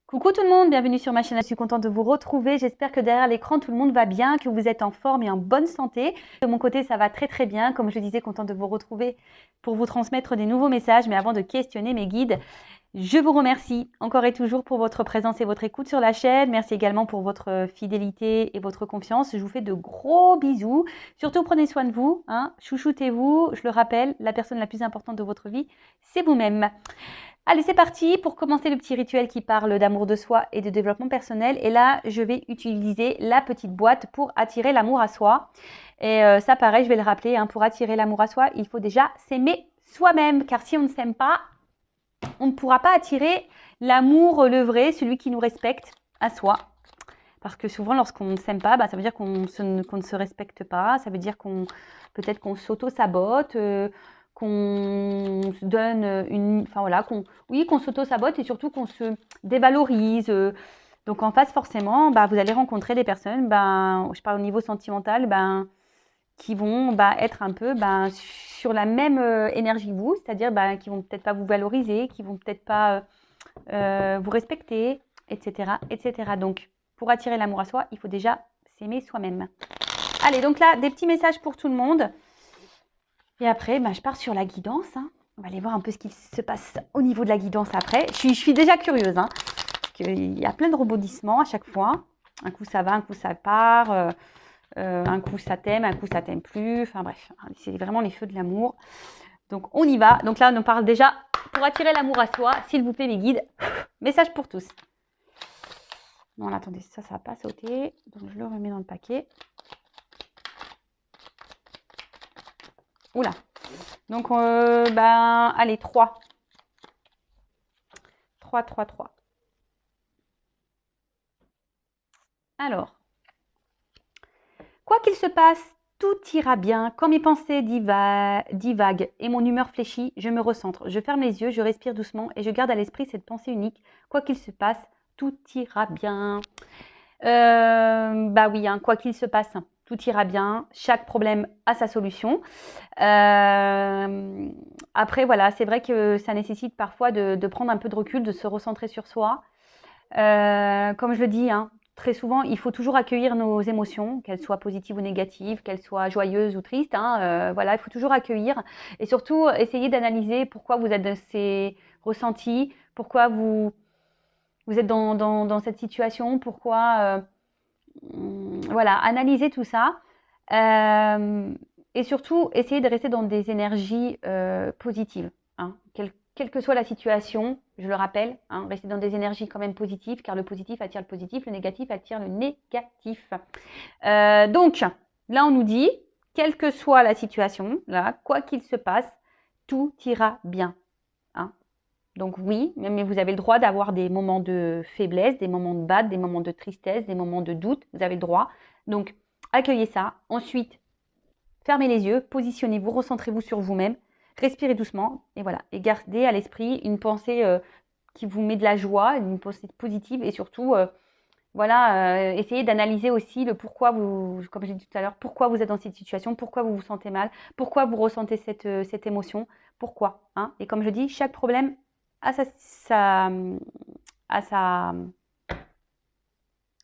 Coucou tout le monde, bienvenue sur ma chaîne, je suis contente de vous retrouver. J'espère que derrière l'écran tout le monde va bien, que vous êtes en forme et en bonne santé. De mon côté ça va très bien, comme je disais, contente de vous retrouver pour vous transmettre des nouveaux messages. Mais avant de questionner mes guides, je vous remercie encore et toujours pour votre présence et votre écoute sur la chaîne. Merci également pour votre fidélité et votre confiance. Je vous fais de gros bisous. Surtout prenez soin de vous, hein. Chouchoutez-vous. Je le rappelle, la personne la plus importante de votre vie, c'est vous-même. Allez, c'est parti pour commencer le petit rituel qui parle d'amour de soi et de développement personnel. Et là, je vais utiliser la petite boîte pour attirer l'amour à soi. Et ça, pareil, je vais le rappeler, hein, pour attirer l'amour à soi, il faut déjà s'aimer soi-même. Car si on ne s'aime pas, on ne pourra pas attirer l'amour, le vrai, celui qui nous respecte à soi. Parce que souvent, lorsqu'on ne s'aime pas, ça veut dire qu'on ne se respecte pas. Ça veut dire peut-être qu'on s'auto-sabote, qu'on se donne enfin voilà, qu'on s'auto-sabote et surtout qu'on se dévalorise. Donc en face, forcément, vous allez rencontrer des personnes, je parle au niveau sentimental, qui vont être un peu sur la même énergie que vous, c'est-à-dire qui vont peut-être pas vous valoriser, qui vont peut-être pas vous respecter, etc., etc. Donc, pour attirer l'amour à soi, il faut déjà s'aimer soi-même. Allez, donc là, des petits messages pour tout le monde. Et après, je pars sur la guidance. Hein. On va aller voir un peu ce qui se passe au niveau de la guidance après. Je suis déjà curieuse, hein, parce qu'il y a plein de rebondissements à chaque fois. Un coup, ça va, un coup, ça part. Un coup, ça t'aime, un coup, ça t'aime plus. Enfin bref, c'est vraiment les feux de l'amour. Donc, on y va. Donc là, on parle déjà pour attirer l'amour à soi. S'il vous plaît, mes guides. Message pour tous. Non, là, attendez, ça va pas sauter. Donc, je le remets dans le paquet. Oula. Donc, allez, 3. 3, 3, 3. Alors, quoi qu'il se passe, tout ira bien. Quand mes pensées divaguent et mon humeur fléchit, je me recentre. Je ferme les yeux, je respire doucement et je garde à l'esprit cette pensée unique. Quoi qu'il se passe, tout ira bien. Oui, hein, quoi qu'il se passe, tout ira bien. Chaque problème a sa solution. Après, voilà, c'est vrai que ça nécessite parfois de prendre un peu de recul, de se recentrer sur soi. Comme je le dis, hein, très souvent, il faut toujours accueillir nos émotions, qu'elles soient positives ou négatives, qu'elles soient joyeuses ou tristes. Hein, voilà, il faut toujours accueillir et surtout essayer d'analyser pourquoi vous êtes dans ces ressentis, pourquoi vous êtes dans cette situation, pourquoi... voilà, analyser tout ça. Et surtout, essayer de rester dans des énergies positives. Hein. Quelle que soit la situation, je le rappelle, hein, rester dans des énergies quand même positives, car le positif attire le positif, le négatif attire le négatif. Donc, là, on nous dit, quelle que soit la situation, là, quoi qu'il se passe, tout ira bien. Hein. Donc oui, mais vous avez le droit d'avoir des moments de faiblesse, des moments de bad, des moments de tristesse, des moments de doute. Vous avez le droit. Donc, accueillez ça. Ensuite, fermez les yeux, positionnez-vous, recentrez-vous sur vous-même, respirez doucement et voilà. Et gardez à l'esprit une pensée qui vous met de la joie, une pensée positive et surtout, essayez d'analyser aussi le pourquoi vous, comme j'ai dit tout à l'heure, pourquoi vous êtes dans cette situation, pourquoi vous vous sentez mal, pourquoi vous ressentez cette émotion, pourquoi. Hein. Et comme je dis, chaque problème a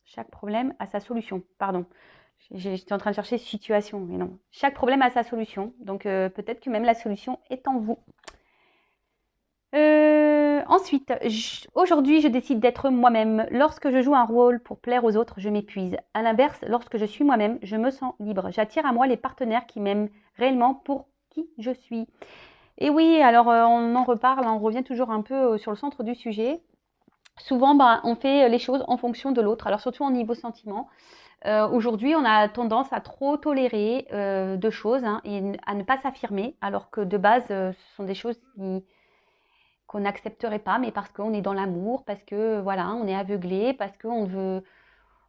chaque problème a sa solution. Pardon. J'étais en train de chercher situation, mais non. Chaque problème a sa solution. Donc peut-être que même la solution est en vous. Ensuite, aujourd'hui, je décide d'être moi-même. Lorsque je joue un rôle pour plaire aux autres, je m'épuise. À l'inverse, lorsque je suis moi-même, je me sens libre. J'attire à moi les partenaires qui m'aiment réellement pour qui je suis. Et oui, alors on en reparle, on revient toujours un peu sur le centre du sujet. Souvent, on fait les choses en fonction de l'autre, alors surtout au niveau sentiment. Aujourd'hui, on a tendance à trop tolérer de choses, hein, et à ne pas s'affirmer, alors que de base, ce sont des choses qu'on n'accepterait pas, mais parce qu'on est dans l'amour, parce que voilà, on est aveuglé, parce qu'on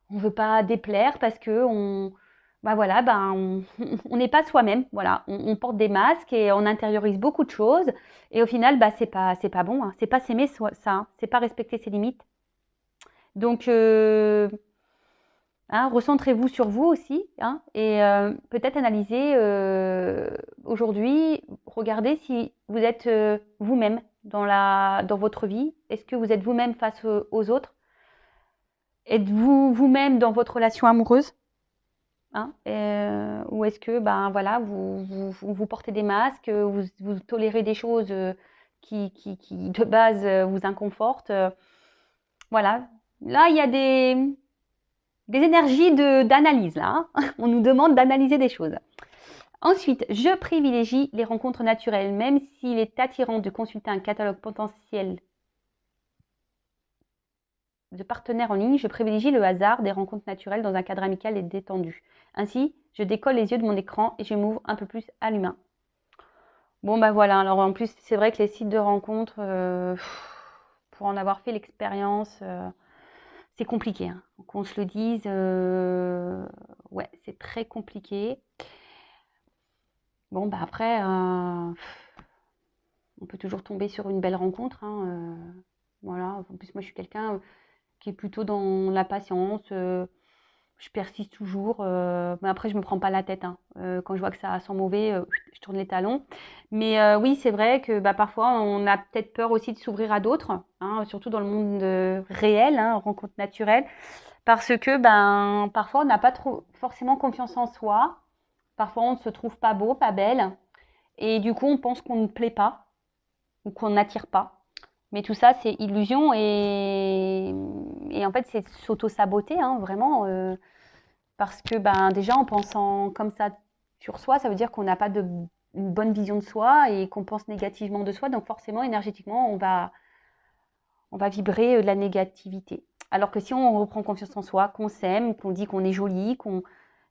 on veut pas déplaire, parce que on n'est pas soi-même, voilà, on porte des masques et on intériorise beaucoup de choses, et au final, c'est pas bon, hein, c'est pas s'aimer ça, hein, c'est pas respecter ses limites. Donc, hein, recentrez-vous sur vous aussi, hein, et peut-être analyser aujourd'hui, regardez si vous êtes vous-même dans votre vie. Est-ce que vous êtes vous-même face aux autres? Êtes-vous vous-même dans votre relation amoureuse, hein, ou est-ce que ben voilà, vous portez des masques, vous tolérez des choses qui de base vous inconfortent. Voilà. Là, il y a des énergies d'analyse là, hein. On nous demande d'analyser des choses. Ensuite, je privilégie les rencontres naturelles, même s'il est attirant de consulter un catalogue potentiel de partenaires en ligne, je privilégie le hasard des rencontres naturelles dans un cadre amical et détendu. Ainsi, je décolle les yeux de mon écran et je m'ouvre un peu plus à l'humain. Bon, bah voilà, alors en plus, c'est vrai que les sites de rencontres, pour en avoir fait l'expérience, c'est compliqué, hein. Qu'on se le dise, ouais, c'est très compliqué. Bon, bah après, on peut toujours tomber sur une belle rencontre, hein, voilà. En plus, moi, je suis quelqu'un qui est plutôt dans la patience. Je persiste toujours, mais après je me prends pas la tête, hein. Quand je vois que ça sent mauvais, je tourne les talons. Mais oui, c'est vrai que bah, parfois on a peut-être peur aussi de s'ouvrir à d'autres, hein, surtout dans le monde réel, hein, rencontre naturelle, parce que ben parfois on n'a pas trop forcément confiance en soi. Parfois on ne se trouve pas beau, pas belle, et du coup on pense qu'on ne plaît pas ou qu'on n'attire pas. Mais tout ça, c'est illusion et en fait, c'est s'auto-saboter, hein, vraiment. Parce que ben, déjà, en pensant comme ça sur soi, ça veut dire qu'on n'a pas une bonne vision de soi et qu'on pense négativement de soi. Donc forcément, énergétiquement, on va vibrer de la négativité. Alors que si on reprend confiance en soi, qu'on s'aime, qu'on dit qu'on est joli,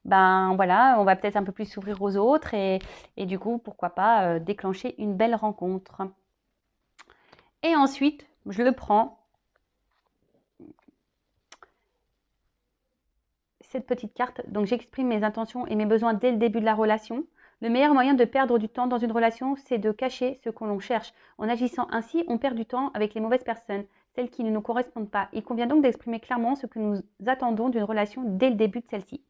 ben voilà, on va peut-être un peu plus s'ouvrir aux autres et du coup, pourquoi pas déclencher une belle rencontre. Et ensuite, je le prends, cette petite carte. Donc j'exprime mes intentions et mes besoins dès le début de la relation. Le meilleur moyen de perdre du temps dans une relation, c'est de cacher ce que l'on cherche. En agissant ainsi, on perd du temps avec les mauvaises personnes, celles qui ne nous correspondent pas. Il convient donc d'exprimer clairement ce que nous attendons d'une relation dès le début de celle-ci.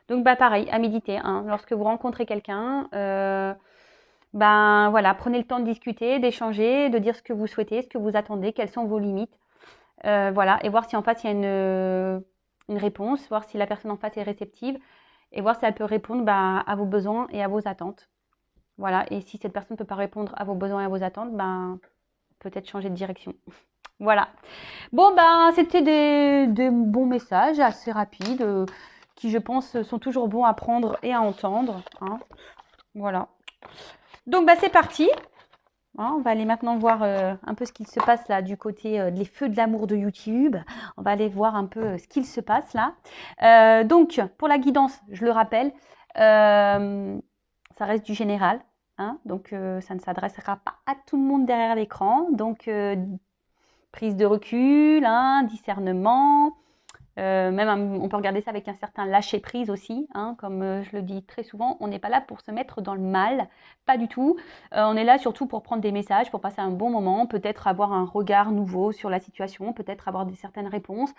Donc bah pareil, à méditer, hein. Lorsque vous rencontrez quelqu'un, ben voilà, prenez le temps de discuter, d'échanger, de dire ce que vous souhaitez, ce que vous attendez, quelles sont vos limites. Voilà, et voir si en face il y a une réponse, voir si la personne en face est réceptive et voir si elle peut répondre bah, à vos besoins et à vos attentes. Voilà, et si cette personne ne peut pas répondre à vos besoins et à vos attentes, ben, peut-être changer de direction. Voilà. Bon, ben, c'était des bons messages assez rapides qui, je pense, sont toujours bons à prendre et à entendre, hein. Voilà. Donc, bah, c'est parti. Hein, on va aller maintenant voir un peu ce qu'il se passe là du côté des feux de l'amour de YouTube. On va aller voir un peu ce qu'il se passe là. Donc, pour la guidance, je le rappelle, ça reste du général, hein, donc ça ne s'adressera pas à tout le monde derrière l'écran. Donc, prise de recul, hein, discernement. Même on peut regarder ça avec un certain lâcher prise aussi, hein, comme je le dis très souvent, on n'est pas là pour se mettre dans le mal, pas du tout. On est là surtout pour prendre des messages, pour passer un bon moment, peut-être avoir un regard nouveau sur la situation, peut-être avoir certaines réponses.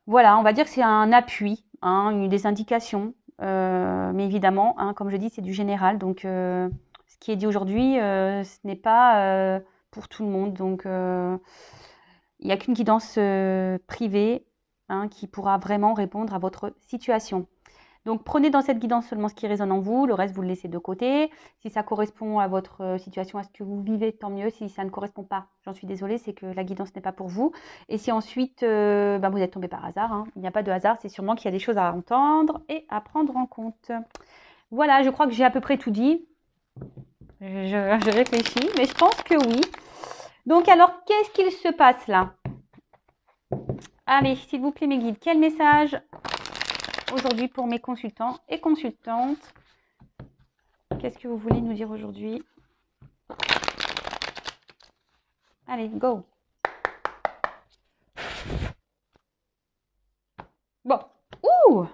Voilà, on va dire que c'est un appui, hein, des indications, mais évidemment, hein, comme je dis, c'est du général, donc ce qui est dit aujourd'hui, ce n'est pas pour tout le monde, donc il n'y a qu'une guidance privée, hein, qui pourra vraiment répondre à votre situation. Donc prenez dans cette guidance seulement ce qui résonne en vous, le reste vous le laissez de côté. Si ça correspond à votre situation, à ce que vous vivez, tant mieux. Si ça ne correspond pas, j'en suis désolée, c'est que la guidance n'est pas pour vous. Et si ensuite ben, vous êtes tombé par hasard, hein, il n'y a pas de hasard, c'est sûrement qu'il y a des choses à entendre et à prendre en compte. Voilà, je crois que j'ai à peu près tout dit. Je réfléchis, mais je pense que oui. Donc alors, qu'est-ce qu'il se passe là? Allez, s'il vous plaît mes guides, quel message aujourd'hui pour mes consultants et consultantes? Qu'est-ce que vous voulez nous dire aujourd'hui? Allez, go! Bon. Ouh!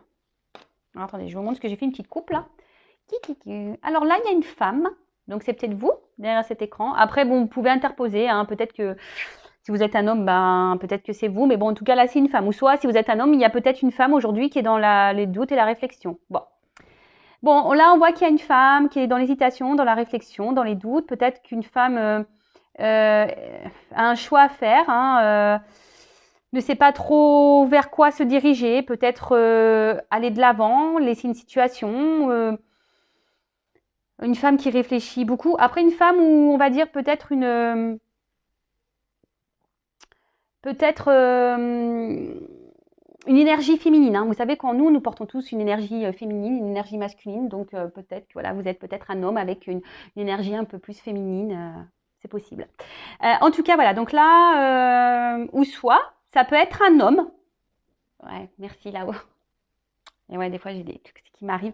Alors, attendez, je vous montre ce que j'ai fait, une petite coupe là. Alors là, il y a une femme. Donc, c'est peut-être vous, derrière cet écran. Après, bon, vous pouvez interposer, hein, peut-être que si vous êtes un homme, ben, peut-être que c'est vous. Mais bon, en tout cas, là, c'est une femme. Ou soit, si vous êtes un homme, il y a peut-être une femme aujourd'hui qui est dans les doutes et la réflexion. Bon. Bon, là, on voit qu'il y a une femme qui est dans l'hésitation, dans la réflexion, dans les doutes. Peut-être qu'une femme a un choix à faire, hein, ne sait pas trop vers quoi se diriger, peut-être aller de l'avant, laisser une situation, une femme qui réfléchit beaucoup. Après, une femme où on va dire peut-être une énergie féminine. Hein. Vous savez, quand nous portons tous une énergie féminine, une énergie masculine. Donc, peut-être, voilà, vous êtes peut-être un homme avec une énergie un peu plus féminine. C'est possible. En tout cas, voilà. Donc là, ou soit, ça peut être un homme. Ouais, merci là-haut. Et ouais, des fois, j'ai des trucs qui m'arrivent.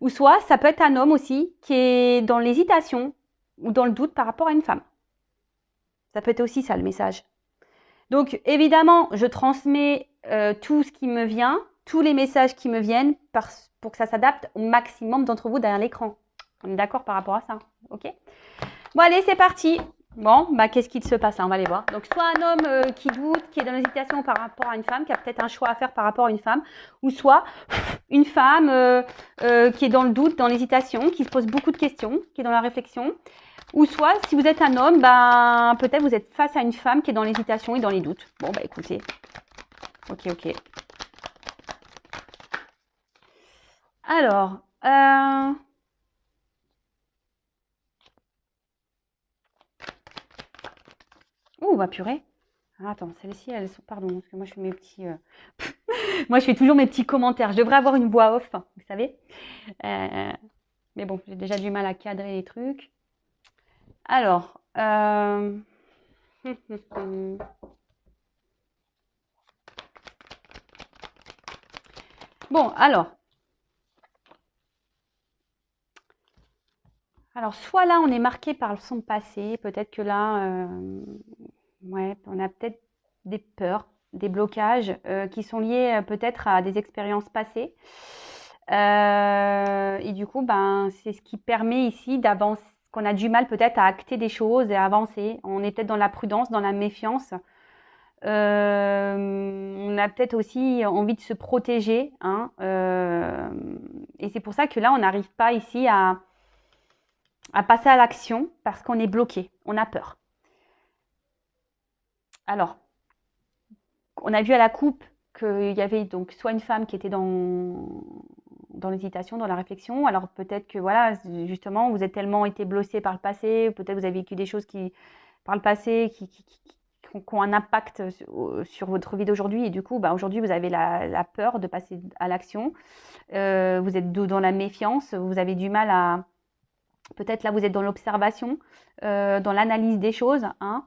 Ou soit, ça peut être un homme aussi qui est dans l'hésitation ou dans le doute par rapport à une femme. Ça peut être aussi ça, le message. Donc, évidemment, je transmets tout ce qui me vient, tous les messages qui me viennent pour que ça s'adapte au maximum d'entre vous derrière l'écran. On est d'accord par rapport à ça, ok? Bon, allez, c'est parti. Bon, bah, qu'est-ce qu'il se passe là? On va aller voir. Donc, soit un homme qui doute, qui est dans l'hésitation par rapport à une femme, qui a peut-être un choix à faire par rapport à une femme, ou soit une femme qui est dans le doute, dans l'hésitation, qui se pose beaucoup de questions, qui est dans la réflexion. Ou soit, si vous êtes un homme, ben, peut-être vous êtes face à une femme qui est dans l'hésitation et dans les doutes. Bon, bah écoutez. Ok. Alors, ouh, bah purée. Ah, attends, celles-ci, elles sont... Pardon, parce que moi, je fais mes petits... Moi, je fais toujours mes petits commentaires. Je devrais avoir une voix off, vous savez. Mais bon, j'ai déjà du mal à cadrer les trucs. Alors, bon, alors, soit là, on est marqué par son passé. Peut-être que là, ouais, on a peut-être des peurs, des blocages qui sont liés peut-être à des expériences passées. Et du coup, ben, c'est ce qui permet ici d'avancer, qu'on a du mal peut-être à acter des choses et à avancer. On est peut-être dans la prudence, dans la méfiance. On a peut-être aussi envie de se protéger. Hein, et c'est pour ça que là, on n'arrive pas ici à passer à l'action parce qu'on est bloqué, on a peur. Alors, on a vu à la coupe qu'il y avait donc soit une femme qui était dans l'hésitation, dans la réflexion. Alors peut-être que voilà, justement, vous êtes tellement été blessé par le passé, peut-être vous avez vécu des choses qui, par le passé, qui ont un impact sur votre vie d'aujourd'hui. Et du coup, bah, aujourd'hui, vous avez la peur de passer à l'action. Vous êtes dans la méfiance, vous avez du mal à... Peut-être là, vous êtes dans l'observation, dans l'analyse des choses. Hein.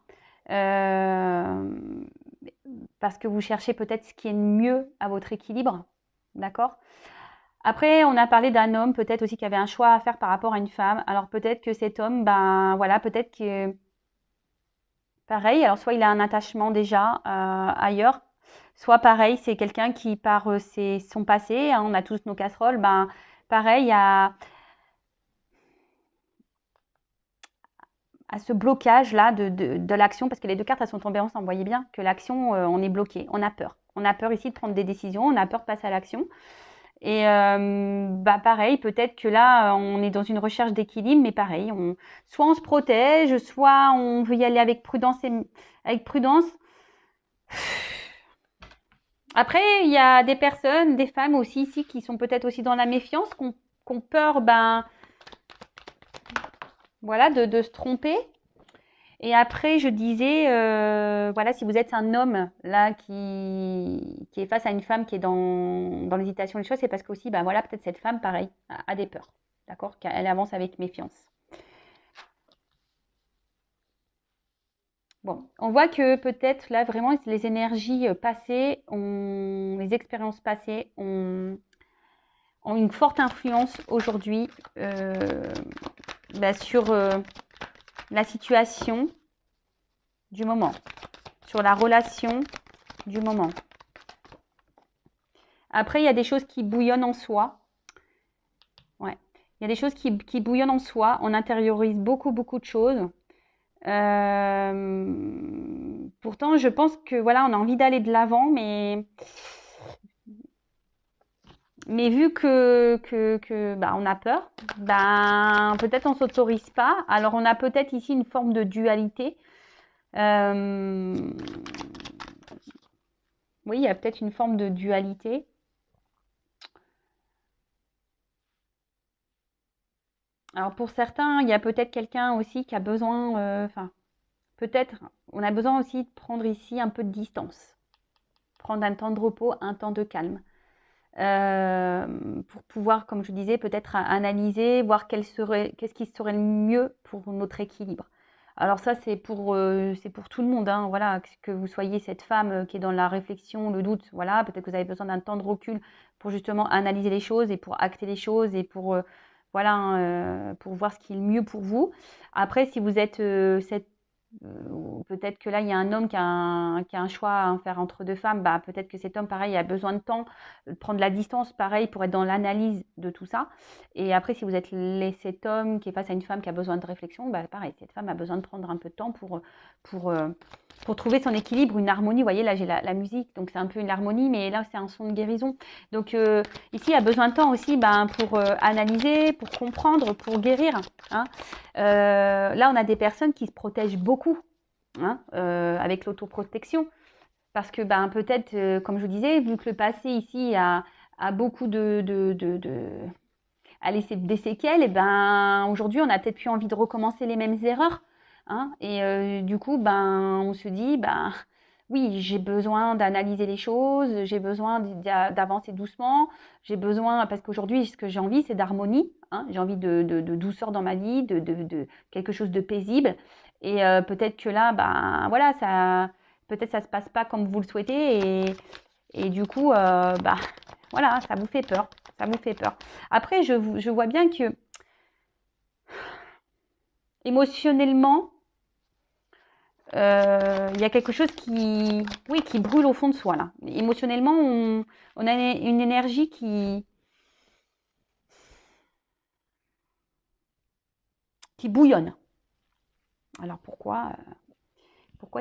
Parce que vous cherchez peut-être ce qui est mieux à votre équilibre. D'accord ? Après, on a parlé d'un homme peut-être aussi qui avait un choix à faire par rapport à une femme. Alors peut-être que cet homme, ben voilà, peut-être que pareil, alors soit il a un attachement déjà ailleurs, soit pareil, c'est quelqu'un qui par son passé, hein, on a tous nos casseroles, ben pareil, à ce blocage là de l'action, parce que les deux cartes elles sont tombées ensemble. Vous voyez bien que l'action, on est bloqué, on a peur. On a peur ici de prendre des décisions, on a peur de passer à l'action. Et bah pareil, peut-être que là, on est dans une recherche d'équilibre, mais pareil, soit on se protège, soit on veut y aller avec prudence. Après, il y a des personnes, des femmes aussi ici, qui sont peut-être aussi dans la méfiance, qui ont peur, ben, voilà, de se tromper. Et après, je disais, voilà, si vous êtes un homme là qui est face à une femme qui est dans l'hésitation des choses, c'est parce qu'aussi, ben voilà, peut-être cette femme, pareil, a des peurs, d'accord, qu'elle avance avec méfiance. Bon, on voit que peut-être là, vraiment, les énergies passées, les expériences passées ont une forte influence aujourd'hui sur la situation du moment, sur la relation du moment. Après, il y a des choses qui bouillonnent en soi. Ouais. Il y a des choses qui bouillonnent en soi. On intériorise beaucoup de choses. Pourtant, je pense que voilà, on a envie d'aller de l'avant, mais vu que bah, on a peur, ben peut-être on s'autorise pas. Alors on a peut-être ici une forme de dualité. Oui, il y a peut-être une forme de dualité. Alors pour certains, il y a peut-être quelqu'un aussi qui a besoin, enfin, peut-être, on a besoin aussi de prendre ici un peu de distance. Prendre un temps de repos, un temps de calme. Pour pouvoir, comme je disais, peut-être analyser, voir qu'est-ce qui serait le mieux pour notre équilibre. Alors ça, c'est pour tout le monde, hein, voilà, que vous soyez cette femme qui est dans la réflexion, le doute, voilà, peut-être que vous avez besoin d'un temps de recul pour justement analyser les choses et pour acter les choses et pour, voilà, hein, pour voir ce qui est le mieux pour vous. Après, si vous êtes cette peut-être que là, il y a un homme qui a un choix à faire entre deux femmes. Bah, peut-être que cet homme, pareil, a besoin de temps, de prendre la distance, pareil, pour être dans l'analyse de tout ça. Et après, si vous êtes cet homme qui est face à une femme qui a besoin de réflexion, bah, pareil, cette femme a besoin de prendre un peu de temps pour, euh, pour trouver son équilibre, une harmonie. Vous voyez, là, j'ai la musique, donc c'est un peu une harmonie, mais là, c'est un son de guérison. Donc, ici, il y a besoin de temps aussi ben, pour analyser, pour comprendre, pour guérir. Hein. Là, on a des personnes qui se protègent beaucoup hein, avec l'autoprotection. Parce que ben, peut-être, comme je vous disais, vu que le passé ici a beaucoup a laissé des séquelles, et ben, aujourd'hui, on a peut-être plus envie de recommencer les mêmes erreurs. Hein, et du coup, ben, on se dit, ben, oui, j'ai besoin d'analyser les choses, j'ai besoin d'avancer doucement, j'ai besoin, parce qu'aujourd'hui, ce que j'ai envie, c'est d'harmonie, hein, j'ai envie de douceur dans ma vie, de quelque chose de paisible. Et peut-être que là, ben, voilà, peut-être ça se passe pas comme vous le souhaitez, et du coup, bah, voilà, ça vous fait peur, ça vous fait peur. Après, je vois bien que émotionnellement, il y a quelque chose oui, qui brûle au fond de soi là. Émotionnellement, on a une énergie qui bouillonne. Alors pourquoi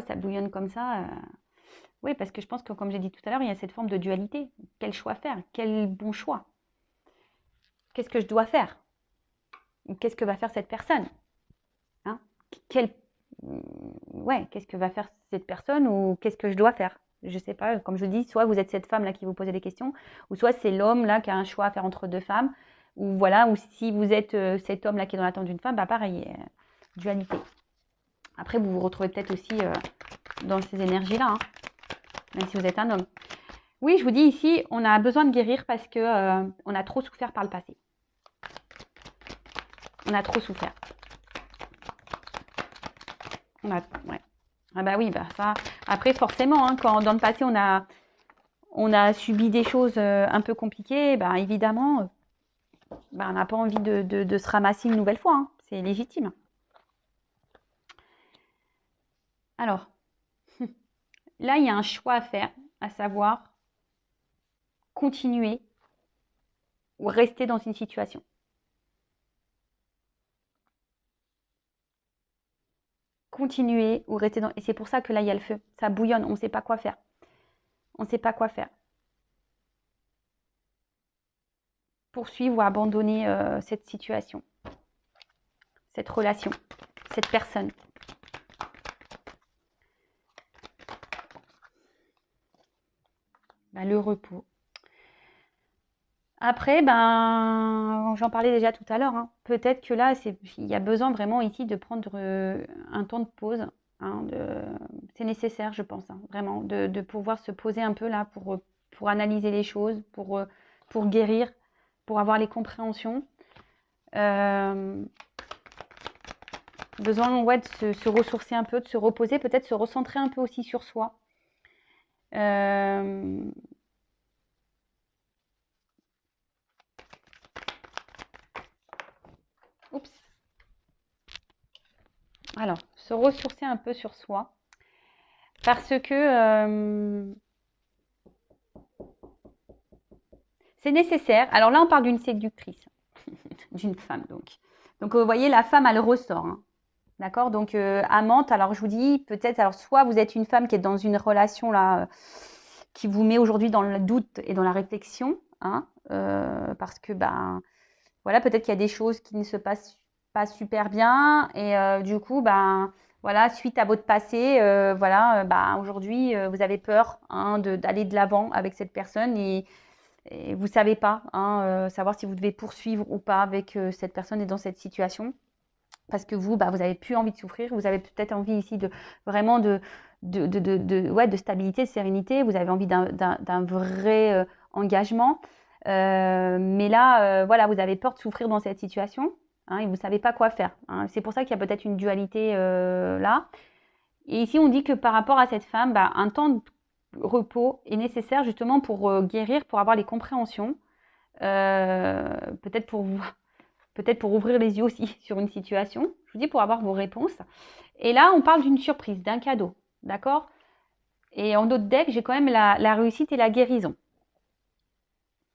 ça bouillonne comme ça Oui, parce que je pense que comme j'ai dit tout à l'heure, il y a cette forme de dualité. Quel choix faire? Quel bon choix? Qu'est-ce que je dois faire? Qu'est-ce que va faire cette personne? Hein? Quel ouais, qu'est-ce que va faire cette personne ou qu'est-ce que je dois faire? Je sais pas, comme je dis, soit vous êtes cette femme-là qui vous posez des questions, ou soit c'est l'homme-là qui a un choix à faire entre deux femmes, ou voilà, ou si vous êtes cet homme-là qui est dans l'attente d'une femme, bah pareil, dualité. Après, vous vous retrouvez peut-être aussi dans ces énergies-là, hein, même si vous êtes un homme. Oui, je vous dis ici, on a besoin de guérir parce que on a trop souffert par le passé. On a trop souffert. Ouais. Ah bah oui, bah ça. Après, forcément, hein, quand dans le passé on a subi des choses un peu compliquées, bah évidemment, bah, on n'a pas envie de se ramasser une nouvelle fois. Hein. C'est légitime. Alors, là, il y a un choix à faire, à savoir continuer ou rester dans une situation. Continuer ou rester dans... Et c'est pour ça que là, il y a le feu. Ça bouillonne, on ne sait pas quoi faire. On ne sait pas quoi faire. Poursuivre ou abandonner cette situation, cette relation, cette personne. Ben, le repos. Après, ben, j'en parlais déjà tout à l'heure. Hein. Peut-être que là, il y a besoin vraiment ici de prendre un temps de pause. Hein, c'est nécessaire, je pense, hein, vraiment, de pouvoir se poser un peu là pour analyser les choses, pour guérir, pour avoir les compréhensions. Besoin ouais, de se ressourcer un peu, de se reposer, peut-être se recentrer un peu aussi sur soi. Oups. Alors, se ressourcer un peu sur soi. Parce que c'est nécessaire. Alors là, on parle d'une séductrice, d'une femme donc. Donc, vous voyez, la femme, elle ressort. Hein. D'accord. Donc, amante, alors je vous dis, peut-être, alors soit vous êtes une femme qui est dans une relation là, qui vous met aujourd'hui dans le doute et dans la réflexion, hein, parce que, ben, voilà, peut-être qu'il y a des choses qui ne se passent pas super bien et du coup, ben, Voilà, suite à votre passé, voilà, bah, aujourd'hui, vous avez peur hein, d'aller de l'avant avec cette personne et vous ne savez pas hein, savoir si vous devez poursuivre ou pas avec cette personne et dans cette situation. Parce que vous, bah, vous n'avez plus envie de souffrir, vous avez peut-être envie ici de vraiment ouais, de stabilité, de sérénité, vous avez envie d'un vrai engagement. Mais là, voilà, vous avez peur de souffrir dans cette situation hein, et vous ne savez pas quoi faire. Hein. C'est pour ça qu'il y a peut-être une dualité là. Et ici, on dit que par rapport à cette femme, bah, un temps de repos est nécessaire justement pour guérir, pour avoir les compréhensions, peut-être pour vous, peut-être pour ouvrir les yeux aussi sur une situation. Je vous dis pour avoir vos réponses. Et là, on parle d'une surprise, d'un cadeau, d'accord? Et en autre deck, j'ai quand même la réussite et la guérison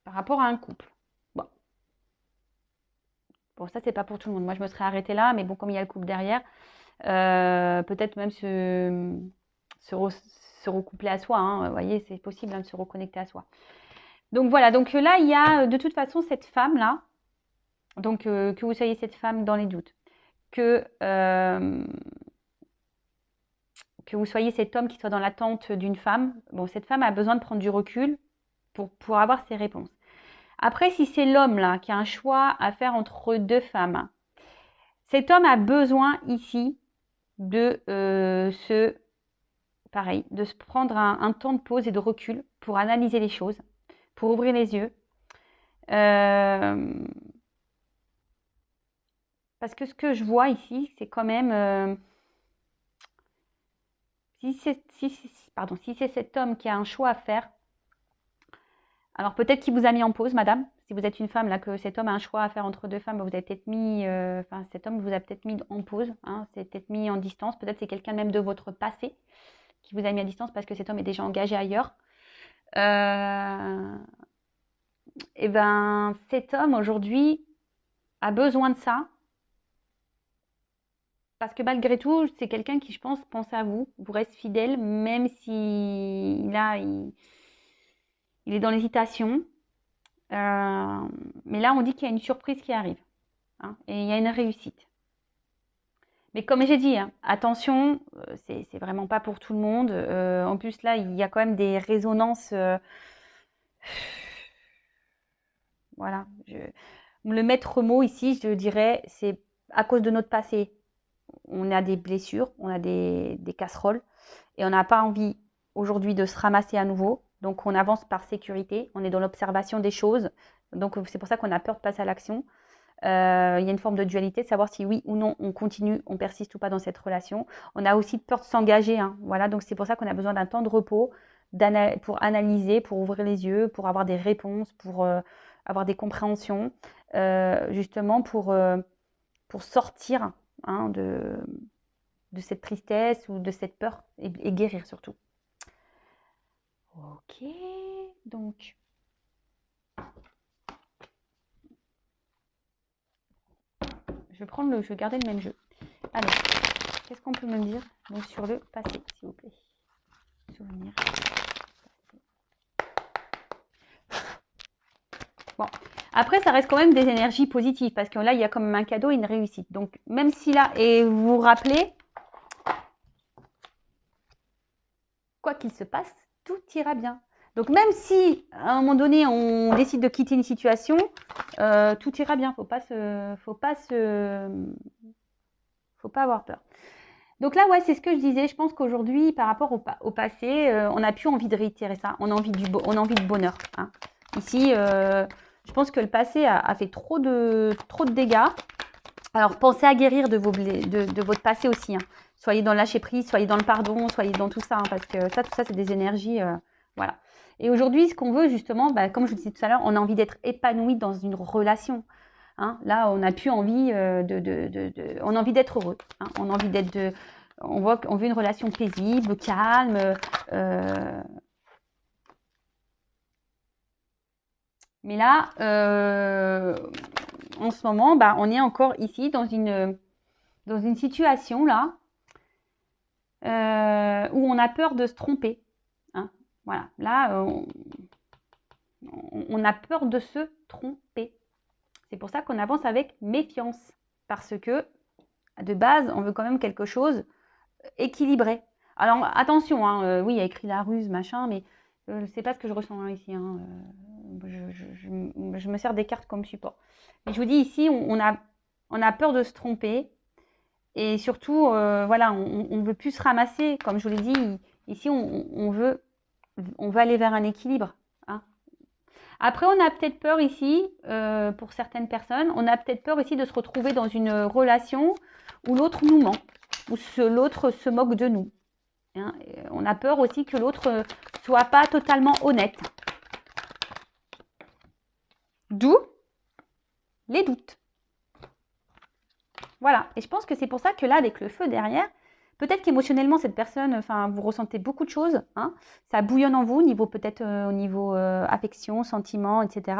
par rapport à un couple. Bon, bon ça, c'est pas pour tout le monde. Moi, je me serais arrêtée là, mais bon, comme il y a le couple derrière, peut-être même se recoupler à soi. Hein. Vous voyez, c'est possible hein, de se reconnecter à soi. Donc voilà, donc là, il y a de toute façon cette femme-là, donc que vous soyez cette femme dans les doutes, que vous soyez cet homme qui soit dans l'attente d'une femme, bon, cette femme a besoin de prendre du recul pour avoir ses réponses. Après, si c'est l'homme là qui a un choix à faire entre deux femmes, cet homme a besoin ici de de se prendre un temps de pause et de recul pour analyser les choses, pour ouvrir les yeux. Parce que ce que je vois ici, c'est quand même... si c'est cet homme qui a un choix à faire, alors peut-être qu'il vous a mis en pause, madame. Si vous êtes une femme, là, que cet homme a un choix à faire entre deux femmes, vous avez peut-être mis... cet homme vous a peut-être mis en pause, hein, c'est peut-être mis en distance. Peut-être c'est quelqu'un même de votre passé qui vous a mis à distance parce que cet homme est déjà engagé ailleurs. Et ben, cet homme, aujourd'hui, a besoin de ça. Parce que malgré tout, c'est quelqu'un qui, je pense à vous, vous reste fidèle, même si il est dans l'hésitation. Mais là, on dit qu'il y a une surprise qui arrive. Hein, et il y a une réussite. Mais comme j'ai dit, hein, attention, c'est vraiment pas pour tout le monde. En plus, là, il y a quand même des résonances. Voilà. Le maître mot ici, je dirais, c'est à cause de notre passé. On a des blessures, on a des casseroles et on n'a pas envie aujourd'hui de se ramasser à nouveau. Donc on avance par sécurité, on est dans l'observation des choses. Donc c'est pour ça qu'on a peur de passer à l'action. Il y a une forme de dualité, de savoir si oui ou non on continue, on persiste ou pas dans cette relation. On a aussi peur de s'engager. Hein. Voilà, donc c'est pour ça qu'on a besoin d'un temps de repos pour analyser, pour ouvrir les yeux, pour avoir des réponses, pour avoir des compréhensions, justement pour sortir hein, de cette tristesse ou de cette peur et guérir surtout. Ok, donc je vais garder le même jeu. Alors, qu'est-ce qu'on peut me dire donc, sur le passé, s'il vous plaît? Souvenir. Bon, après, ça reste quand même des énergies positives parce que là, il y a quand même un cadeau et une réussite. Donc, même si là, et vous vous rappelez, quoi qu'il se passe, tout ira bien. Donc, même si à un moment donné, on décide de quitter une situation, tout ira bien. Faut pas avoir peur. Donc là, ouais, c'est ce que je disais. Je pense qu'aujourd'hui, par rapport au passé, on n'a plus envie de réitérer ça. On a envie de bonheur. Hein. Ici, je pense que le passé a fait trop de dégâts. Alors, pensez à guérir de votre passé aussi. Hein. Soyez dans le lâcher prise, soyez dans le pardon, soyez dans tout ça. Hein, parce que tout ça, c'est des énergies. Voilà. Et aujourd'hui, ce qu'on veut, justement, bah, comme je vous disais tout à l'heure, on a envie d'être épanoui dans une relation. Hein. Là, on n'a plus envie on a envie d'être heureux. Hein. On a envie on veut une relation paisible, calme. Mais là, en ce moment, bah, on est encore ici dans une situation là où on a peur de se tromper. Hein. Voilà, là, on a peur de se tromper. C'est pour ça qu'on avance avec méfiance. Parce que, de base, on veut quand même quelque chose équilibré. Alors attention, hein, oui, il y a écrit la ruse, machin, mais c'est pas ce que je ressens hein, ici. Hein, je me sers des cartes comme support. Mais je vous dis ici, on a peur de se tromper. Et surtout, voilà, on ne veut plus se ramasser. Comme je vous l'ai dit, ici, on veut aller vers un équilibre. Hein. Après, on a peut-être peur ici, pour certaines personnes, on a peut-être peur ici de se retrouver dans une relation où l'autre nous ment, où l'autre se moque de nous. Hein. On a peur aussi que l'autre soit pas totalement honnête. D'où les doutes. Voilà. Et je pense que c'est pour ça que là, avec le feu derrière, peut-être qu'émotionnellement, cette personne, enfin, vous ressentez beaucoup de choses. Hein. Ça bouillonne en vous, peut-être au niveau affection, sentiment, etc.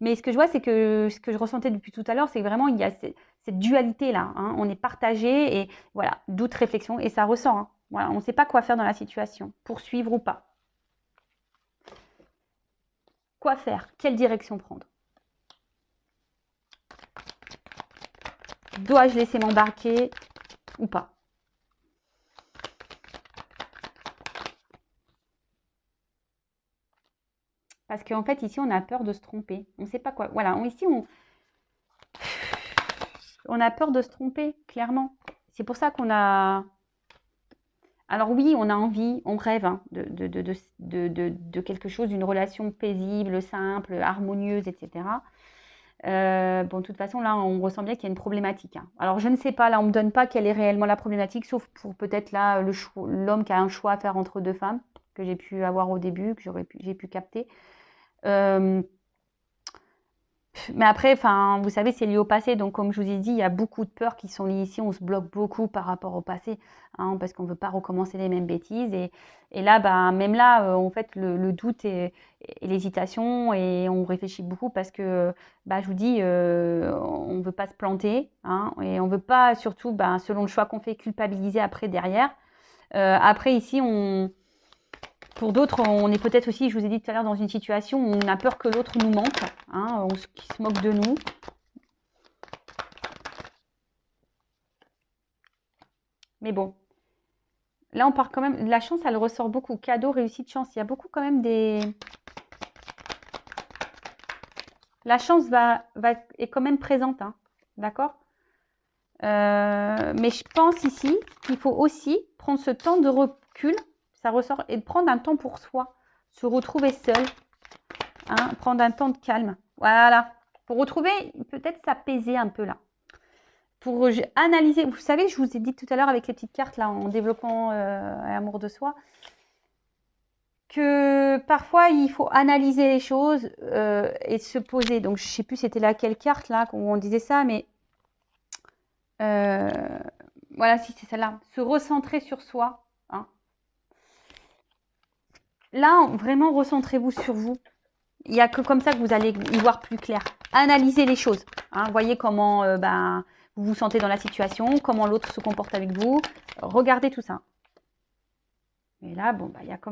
Mais ce que je vois, c'est que ce que je ressentais depuis tout à l'heure, c'est que vraiment, il y a cette dualité-là. Hein. On est partagé et voilà, doute, réflexion, et ça ressort. Hein. Voilà, on ne sait pas quoi faire dans la situation, poursuivre ou pas. Quoi faire? Quelle direction prendre? Dois-je laisser m'embarquer ou pas? Parce qu'en fait, ici, on a peur de se tromper. On ne sait pas quoi. Voilà, ici, on a peur de se tromper, clairement. C'est pour ça qu'on a... Alors oui, on a envie, on rêve hein, de quelque chose, d'une relation paisible, simple, harmonieuse, etc. Bon, de toute façon, là, on ressent bien qu'il y a une problématique. Hein. Alors, je ne sais pas, là, on ne me donne pas quelle est réellement la problématique, sauf pour peut-être là, l'homme qui a un choix à faire entre deux femmes, que j'ai pu avoir au début, que j'ai pu capter. Mais après, enfin, vous savez, c'est lié au passé. Donc, comme je vous ai dit, il y a beaucoup de peurs qui sont liées ici. On se bloque beaucoup par rapport au passé, hein, parce qu'on ne veut pas recommencer les mêmes bêtises. Et là, bah, même là, en fait, le doute et l'hésitation, et on réfléchit beaucoup parce que, bah, je vous dis, on ne veut pas se planter, hein, et on ne veut pas, surtout, bah, selon le choix qu'on fait, culpabiliser après, derrière. Après, ici, pour d'autres, on est peut-être aussi, je vous ai dit tout à l'heure, dans une situation où on a peur que l'autre nous manque, hein, qu'il se moque de nous. Mais bon, là on part quand même, la chance elle ressort beaucoup, cadeau, réussite, chance, il y a beaucoup quand même des... La chance est quand même présente, hein, d'accord mais je pense ici qu'il faut aussi prendre ce temps de recul, ça ressort, et de prendre un temps pour soi, se retrouver seul, hein, prendre un temps de calme. Voilà, pour retrouver, peut-être s'apaiser un peu là. Pour analyser, vous savez, je vous ai dit tout à l'heure avec les petites cartes là, en développant l'amour de soi, que parfois il faut analyser les choses et se poser. Donc je ne sais plus c'était laquelle carte là où on disait ça, mais voilà, si c'est celle-là, se recentrer sur soi. Hein. Là, vraiment, recentrez-vous sur vous. Il n'y a que comme ça que vous allez y voir plus clair. Analysez les choses. Hein. Voyez comment vous vous sentez dans la situation, comment l'autre se comporte avec vous. Regardez tout ça. Et là, bon, bah, il y a quand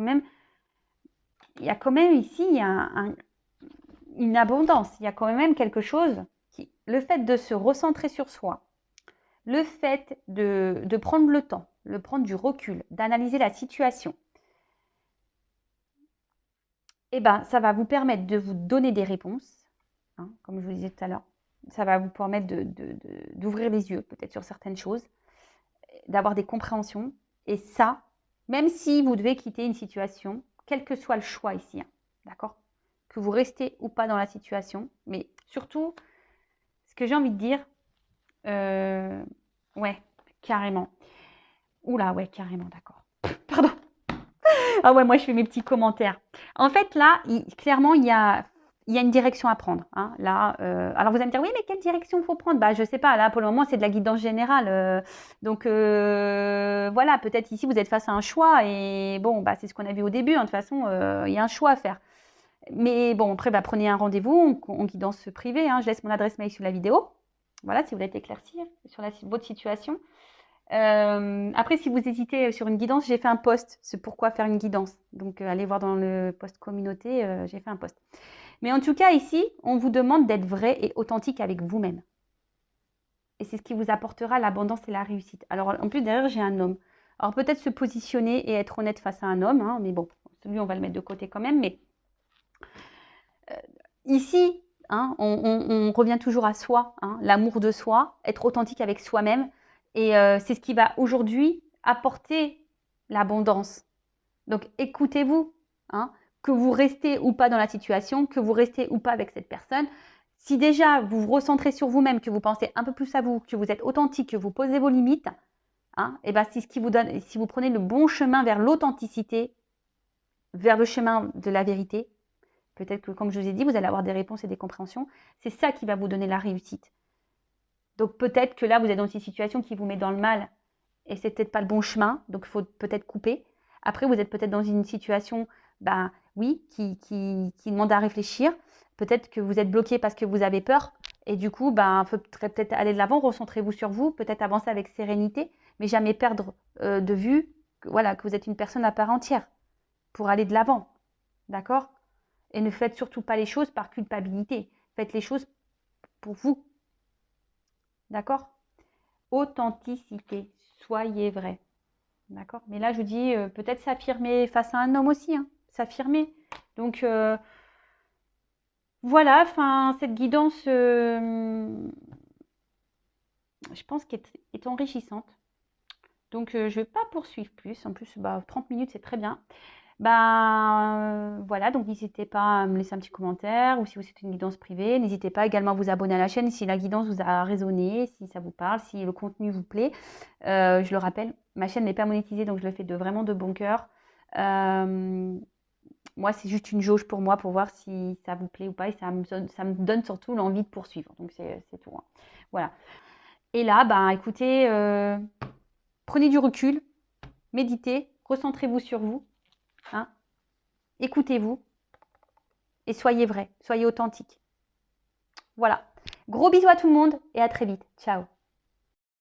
même ici une abondance. Il y a quand même quelque chose qui, le fait de se recentrer sur soi, le fait de prendre le temps, de prendre du recul, d'analyser la situation, eh ben, ça va vous permettre de vous donner des réponses, hein, comme je vous disais tout à l'heure. Ça va vous permettre d'ouvrir les yeux peut-être sur certaines choses, d'avoir des compréhensions. Et ça, même si vous devez quitter une situation, quel que soit le choix ici, hein, d'accord, que vous restez ou pas dans la situation, mais surtout, ce que j'ai envie de dire, ouais, carrément. Oula, ouais, carrément, d'accord. Pardon. Ah ouais, moi je fais mes petits commentaires. En fait, là, clairement, il y a une direction à prendre. Hein. Là, alors vous allez me dire, oui, mais quelle direction faut prendre? Bah, je sais pas. Là, pour le moment, c'est de la guidance générale. Donc voilà, peut-être ici vous êtes face à un choix et bon, bah c'est ce qu'on a vu au début. Hein. De toute façon, il y a un choix à faire. Mais bon, après, bah, prenez un rendez-vous en guidance privée. Hein. Je laisse mon adresse mail sous la vidéo. Voilà, si vous voulez éclaircir sur votre situation. Après, si vous hésitez sur une guidance, j'ai fait un post. C'est pourquoi faire une guidance. Donc, allez voir dans le post communauté, j'ai fait un post. Mais en tout cas, ici, on vous demande d'être vrai et authentique avec vous-même. Et c'est ce qui vous apportera l'abondance et la réussite. Alors, en plus, derrière, j'ai un homme. Alors peut-être se positionner et être honnête face à un homme, hein, mais bon, lui on va le mettre de côté quand même. Mais ici, hein, on revient toujours à soi, hein, l'amour de soi, être authentique avec soi-même. Et c'est ce qui va aujourd'hui apporter l'abondance. Donc écoutez-vous, hein, que vous restez ou pas dans la situation, que vous restez ou pas avec cette personne. Si déjà vous vous recentrez sur vous-même, que vous pensez un peu plus à vous, que vous êtes authentique, que vous posez vos limites, hein, et ben c'est ce qui vous donne, si vous prenez le bon chemin vers l'authenticité, vers le chemin de la vérité, peut-être que comme je vous ai dit, vous allez avoir des réponses et des compréhensions. C'est ça qui va vous donner la réussite. Donc peut-être que là, vous êtes dans une situation qui vous met dans le mal et c'est peut-être pas le bon chemin, donc il faut peut-être couper. Après, vous êtes peut-être dans une situation, ben oui, qui demande à réfléchir. Peut-être que vous êtes bloqué parce que vous avez peur et du coup, ben, il faudrait peut-être aller de l'avant, recentrez-vous sur vous, peut-être avancer avec sérénité, mais jamais perdre de vue que, voilà, que vous êtes une personne à part entière pour aller de l'avant, d'accord? Et ne faites surtout pas les choses par culpabilité. Faites les choses pour vous, d'accord? Authenticité, soyez vrai. D'accord. Mais là, je vous dis, peut-être s'affirmer face à un homme aussi, hein, s'affirmer. Donc, voilà, enfin, cette guidance, je pense qu'elle est enrichissante. Donc, je ne vais pas poursuivre plus. En plus, bah, 30 minutes, c'est très bien. Ben, voilà, donc n'hésitez pas à me laisser un petit commentaire ou si c'est une guidance privée. N'hésitez pas également à vous abonner à la chaîne si la guidance vous a résonné, si ça vous parle, si le contenu vous plaît. Je le rappelle, ma chaîne n'est pas monétisée, donc je le fais vraiment de bon cœur. Moi, c'est juste une jauge pour moi pour voir si ça vous plaît ou pas et ça me donne surtout l'envie de poursuivre. Donc, c'est tout, hein. Voilà. Et là, ben, écoutez, prenez du recul, méditez, recentrez-vous sur vous, hein, écoutez-vous et soyez vrai, soyez authentique. Voilà. Gros bisous à tout le monde et à très vite. Ciao.